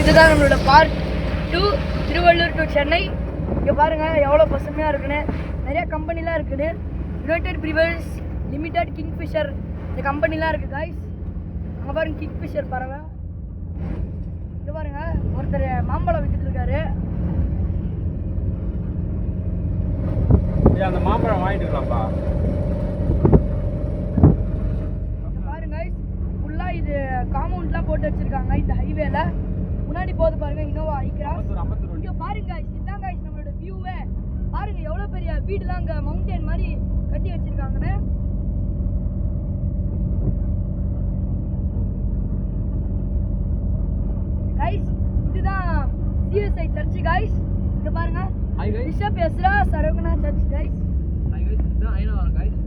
இதுதான் நம்மளோட part 2 Tiruvallur to Chennai. இங்கே பாருங்கள் எவ்வளோ பசுமையாக இருக்குன்னு. நிறையா கம்பெனிலாம் இருக்குது. யுனைடெட் பிரிவர்ஸ் லிமிடெட், கிங்ஃபிஷர் இந்த கம்பெனிலாம் இருக்குது காய்ஸ். அங்கே பாருங்கள் கிங்ஃபிஷர் பறவை. இங்கே பாருங்கள் ஒருத்தர் மாம்பழம் விற்றுட்டு இருக்காரு. அந்த மாம்பழம் வாங்கிட்டு இருக்கலாம்ப்பா. பாருங்க ஃபுல்லாக இது காம்பவுண்ட்லாம் போட்டு வச்சுருக்காங்க. இந்த ஹைவேல முன்னாடி போது பாருங்க இனோவா ஐக்ராஸ். இங்கே பாருங்க இதுதான் காய்ஸ் நம்மளோட வியூவே. பாருங்க எவ்வளோ பெரிய வீடுலாம் அங்கே மவுண்டன் மாதிரி கட்டி வச்சிருக்காங்கன்னு. கைஸ் இதுதான் சிஎஸ்ஐ சர்ச் கைஸ். இங்க பாருங்க bishop Ezra Saravana church guys. இதுதான் ஐனவரம் கைஸ்.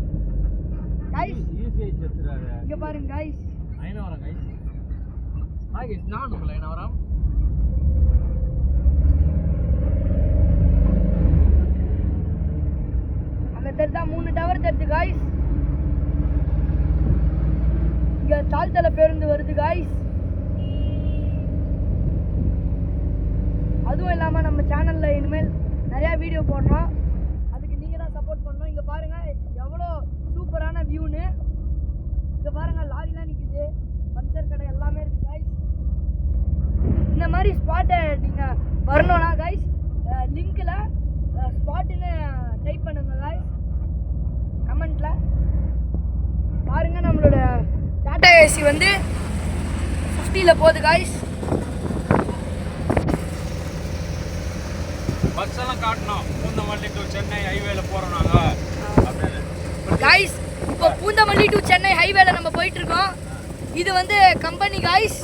கைஸ் சிஎஸ்ஐ சர்ச்ராங்க. இங்க பாருங்க guys Ayanavaram guys. Hi guys, நான் உங்கள் ஐனவரம். அங்க தெரிதா 3 டவர் தெரிது கைஸ். இங்க தாழ்த்தல பேருந்து வருது கைஸ். அதுவும் இல்லாமல் நம்ம சேனலில் இனிமேல் நிறையா வீடியோ போடுறோம். அதுக்கு நீங்கள் தான் சப்போர்ட் பண்ணணும். இங்கே பாருங்கள் எவ்வளோ சூப்பரான வியூன்னு. இங்கே பாருங்கள் லாரிலாம் நிற்குது, பஞ்சர் கடை எல்லாமே இருக்குது கைஸ். இந்த மாதிரி ஸ்பாட்டை நீங்கள் வரணும்னா கைஸ் லிங்க்கில் ஸ்பாட்டுன்னு டைப் பண்ணுங்கள் கைஸ் கமெண்ட்டில். பாருங்கள் நம்மளோட டாடா ஏசி வந்து 50ல் போகுது கைஸ். பஸ் எல்லாம் காட்டணும். பூந்தமல்லி டு சென்னை ஹைவேல போறோம் நாங்க. கைஸ் இப்போ பூந்தமல்லி டு சென்னை ஹைவேல நம்ம போயிட்டு இருக்கோம். இது வந்து கம்பெனி கைஸ்.